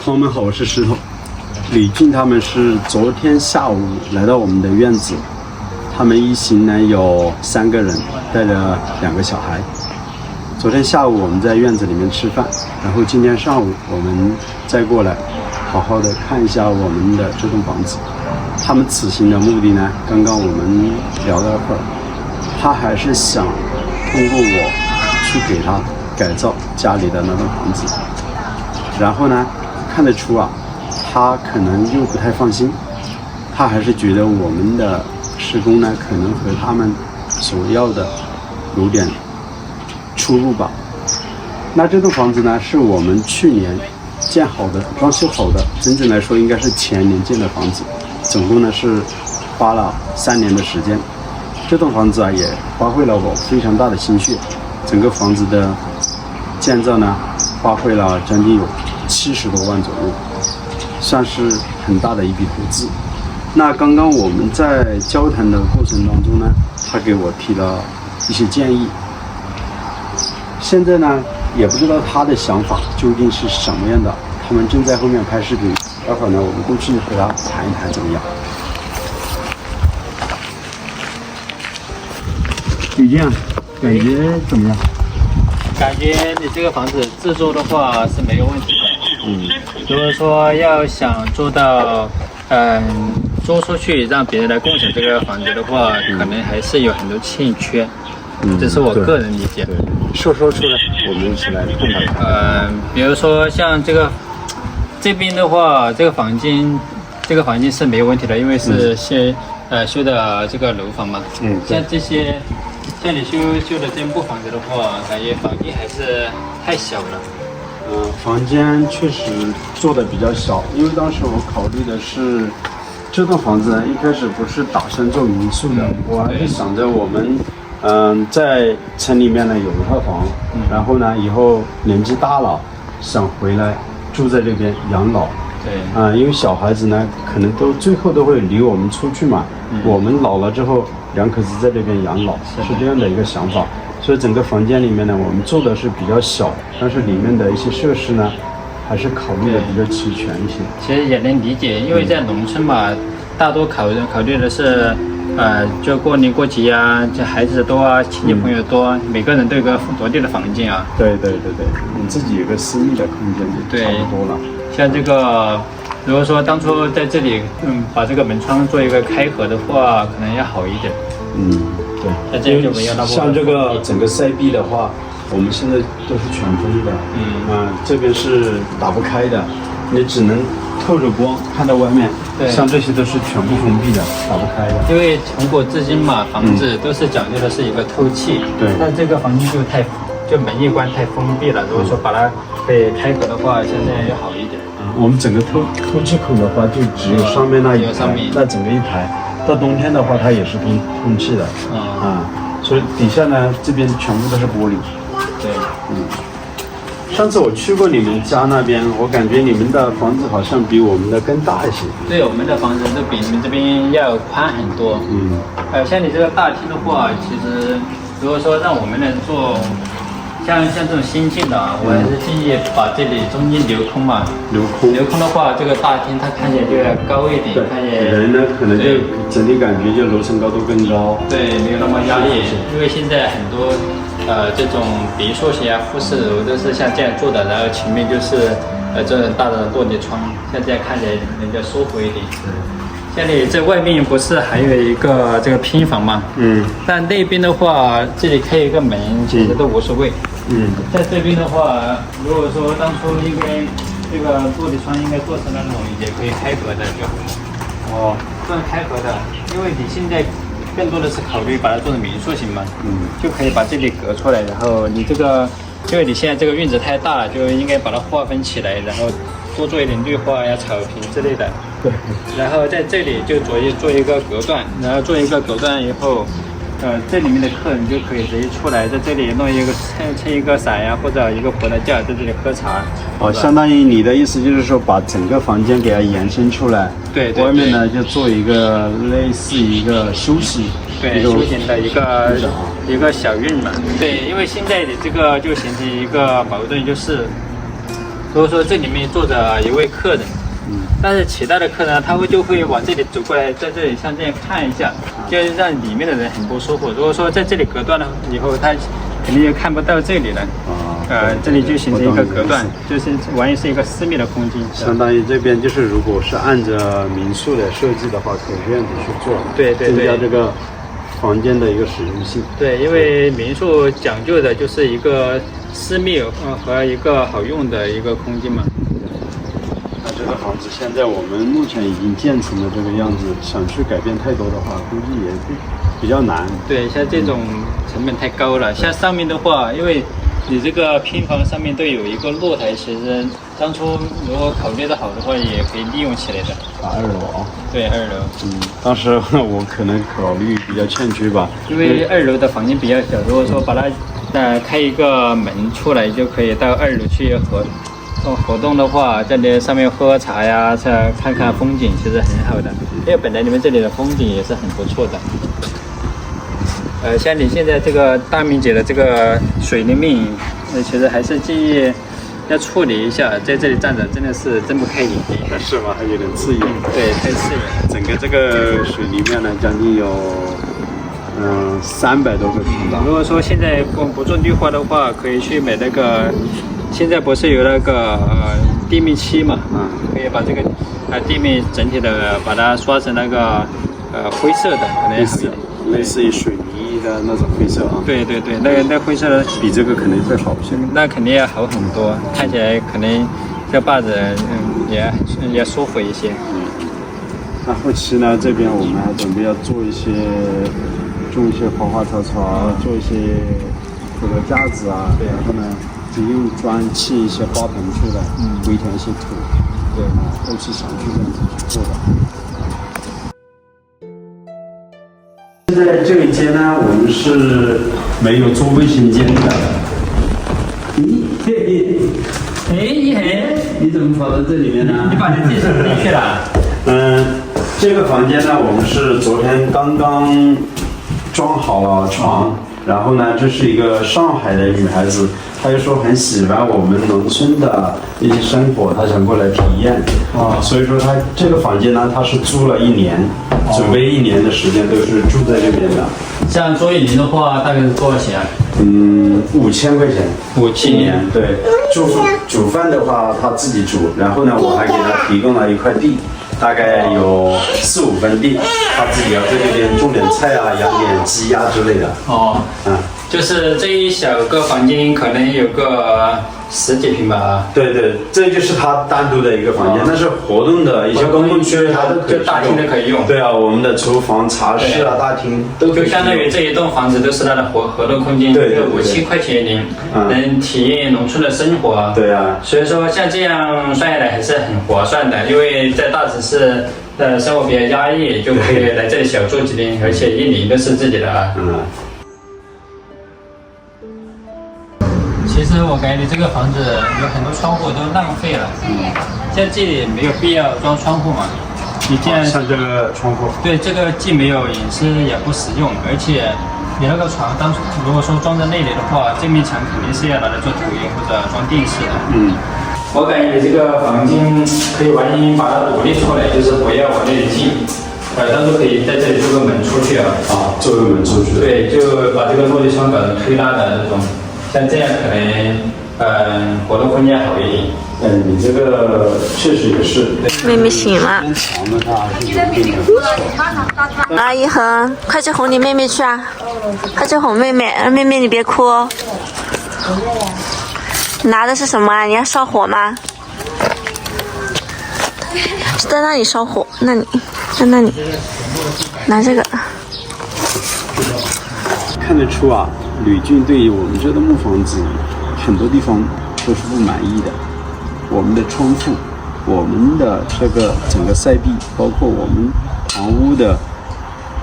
朋友们好，我是石头。李俊他们是昨天下午来到我们的院子，他们一行呢有3个人，带着2个小孩。昨天下午我们在院子里面吃饭，然后今天上午我们再过来，好好的看一下我们的这栋房子。他们此行的目的呢，刚刚我们聊了会儿，他还是想通过我去给他改造家里的那栋房子。然后呢，看得出啊，他可能又不太放心，他还是觉得我们的施工呢，可能和他们所要的有点出入吧。那这栋房子呢，是我们去年建好的、装修好的，真正来说应该是前年建的房子，总共呢是花了3年的时间。这栋房子啊，也花费了我非常大的心血，整个房子的建造呢，花费了将近有70多万左右，算是很大的一笔投资。那刚刚我们在交谈的过程当中呢，他给我提了一些建议。现在呢，也不知道他的想法究竟是什么样的。他们正在后面拍视频，待会儿呢，我们过去和他谈一谈怎么样。李健，感觉怎么样？感觉你这个房子制作的话是没有问题的。如果说要想做到，租出去让别人来共享这个房子的话，可能还是有很多欠缺。这是我个人理解。说出来，我们一起来看看。比如说像这边的话，这个房间是没有问题的，因为是修的这个楼房嘛。像你修的这部房子的话，感觉房间还是太小了。房间确实做的比较小，因为当时我考虑的是这栋房子呢，一开始不是打算做民宿的，我还是想着我们在城里面呢有一套房，然后呢以后年纪大了想回来住在这边养老。对，因为小孩子呢可能最后都会离我们出去嘛，我们老了之后2口子在这边养老，是这样的一个想法。所以整个房间里面呢，我们做的是比较小，但是里面的一些设施呢，还是考虑的比较齐全一些。其实也能理解，因为在农村嘛，大多考虑的是，就过年过节啊，这孩子多啊，亲戚朋友多啊，每个人都有个独立的房间啊。对，你自己有个私密的空间就差不多了。像这个，如果说当初在这里，把这个门窗做一个开合的话，可能要好一点。对，那这就没有那么像这个整个塞壁的话，我们现在都是全封的。这边是打不开的，你只能透着光看到外面。对，像这些都是全部封闭的，打不开的。因为从古至今嘛，房子都是讲究的是一个透气。对，但这个房间就门一关太封闭了。如果说把它可以开合的话，相对要好一点。我们整个透气口的话，就只有上面那一排，那整个一排。到冬天的话，它也是通气的。所以底下呢，这边全部都是玻璃。对，上次我去过你们家那边，我感觉你们的房子好像比我们的更大一些。对，我们的房子都比你们这边要宽很多。像你这个大厅的话，其实如果说让我们来做，像这种新建的，我还是建议把这里中间留空嘛。留空的话，这个大厅它看起来就要高一点，人呢可能就整体感觉就楼层高度更高。对，没有那么压力，因为现在很多这种别墅型啊、复式楼都是像这样做的，然后前面就是这种大的落地窗，像这样看起来可能就舒服一点。像你这外面不是还有一个这个拼房吗？但那边的话，这里开一个门其实都无所谓。在这边的话，如果说当初应该这个落地窗应该做成那种也可以开合的就好。这样开合的，因为你现在更多的是考虑把它做成民宿型嘛。就可以把这里隔出来，然后你这个，因为你现在这个院子太大了，就应该把它划分起来，然后多做一点绿化呀、草坪之类的。对。然后在这里就做一个隔断，然后做一个隔断以后。这里面的客人就可以直接出来，在这里弄一个撑一个伞呀，或者一个葡萄架，在这里喝茶。相当于你的意思就是说，把整个房间给它延伸出来。对，外面呢就做一个类似一个休息，休闲的一个小院嘛。对，因为现在的这个就形成一个矛盾，就是如果说这里面坐着一位客人，但是其他的客人他就会往这里走过来，在这里像这样看一下，就让里面的人很不舒服。如果说在这里隔断了以后，他肯定就看不到这里了。这里就形成一个隔断，就是完全是一个私密的空间。相当于这边就是，如果是按照民宿的设计的话，可以这样子去做，对，增加这个房间的一个实用性。对，因为民宿讲究的就是一个私密和一个好用的一个空间嘛。那这个房子现在我们目前已经建成了这个样子，想去改变太多的话，估计也比较难。对，像这种成本太高了。像上面的话，因为你这个偏房上面都有一个露台，其实当初如果考虑的好的话，也可以利用起来的。2楼啊？对，2楼。当时我可能考虑比较欠缺吧，因为2楼的房间比较小，如果说把它开一个门出来，就可以到2楼去活动的话，在那上面喝茶呀，看看风景，其实很好的。因为本来你们这里的风景也是很不错的。像你现在这个大面积的这个水泥面，其实还是建议要处理一下。在这里站着真的是睁不开眼睛。是吗？还有点刺眼。对，太刺眼。整个这个水泥面呢，将近有300多个平吧。如果说现在不做绿化的话，可以去买那个。现在不是有那个地面漆嘛？可以把这个地面整体的把它刷成那个灰色的，可能好一点。类似于水泥的那种灰色啊。对，那灰色的比这个肯定会好一些。那肯定要好很多，看起来可能这把子也舒服一些。那后期呢，这边我们还准备要种一些花花草草，做一些这个架子啊，然后呢，只用砖砌一些花盆出来，围填一些土。对，后期想去这样子去做的。现在这一间呢，我们是没有做卫生间的。你怎么跑到这里面呢？你把人介绍进去了？这个房间呢，我们是昨天刚刚装好了床，然后呢，这是一个上海的女孩子，她就说很喜欢我们农村的一些生活，她想过来体验。所以说她这个房间呢，她是租了1年，准备1年的时间都是住在这边的。像桌椅的话，大概是多少钱啊？5000块钱，1年。对，煮饭的话她自己煮，然后呢，我还给她提供了一块地。大概有4、5分地，他自己要在这边种点菜啊，养点鸡呀之类的。就是这一小个房间可能有个10几平吧。对，这就是他单独的一个房间，那是活动的一些公共区，他都可以大厅都可以用。对啊，我们的厨房、茶室啊、大厅都可以。就相当于这一栋房子都是他的活动空间。对，5000块钱一年，能体验农村的生活。对啊，所以说像这样算下来还是很划算的，因为在大城市的生活比较压抑，就可以来这里小住几天，而且1年都是自己的。其实我感觉你这个房子有很多窗户都浪费了，像这里没有必要装窗户嘛。你这样像这个窗户，对，这个既没有隐私也不实用，而且你那个床如果说装在那里的话，这面墙肯定是要拿来做投影或者装电视的。我感觉你这个房间可以完全把它独立出来，就是不要往那里进，到时候可以在这里做个门出去啊。做个门出去。对，就把这个落地窗搞成推拉的那种。像这样可能，活动空间好一点。你这个确实也是。妹妹醒了。阿姨恒，快去哄你妹妹去啊！快去哄妹妹，妹妹你别哭哦。拿的是什么啊？你要烧火吗？是在那里烧火，那你在那里拿这个。看得出啊，吕俊对于我们这个木房子很多地方都是不满意的。我们的窗户，我们的这个整个塞壁，包括我们房屋的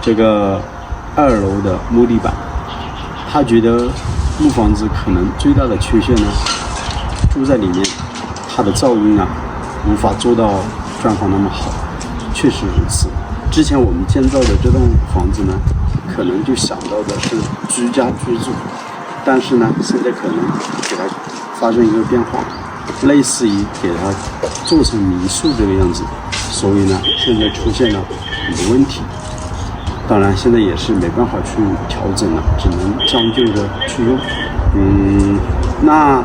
这个2楼的木地板，他觉得木房子可能最大的缺陷呢，住在里面，它的噪音啊，无法做到状况那么好。确实如此。之前我们建造的这栋房子呢，可能就想到的是居家居住，但是呢，现在可能给它发生一个变化，类似于给它做成民宿这个样子，所以呢，现在出现了很多问题。当然，现在也是没办法去调整了，只能将就着去用。那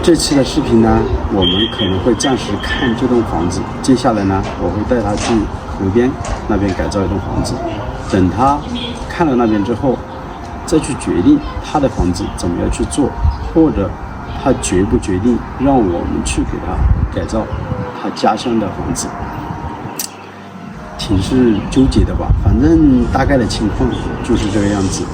这期的视频呢，我们可能会暂时看这栋房子，接下来呢，我会带他去河边那边改造一栋房子。等他看了那边之后，再去决定他的房子怎么样去做，或者他决不决定让我们去给他改造他家乡的房子。挺是纠结的吧，反正大概的情况就是这个样子。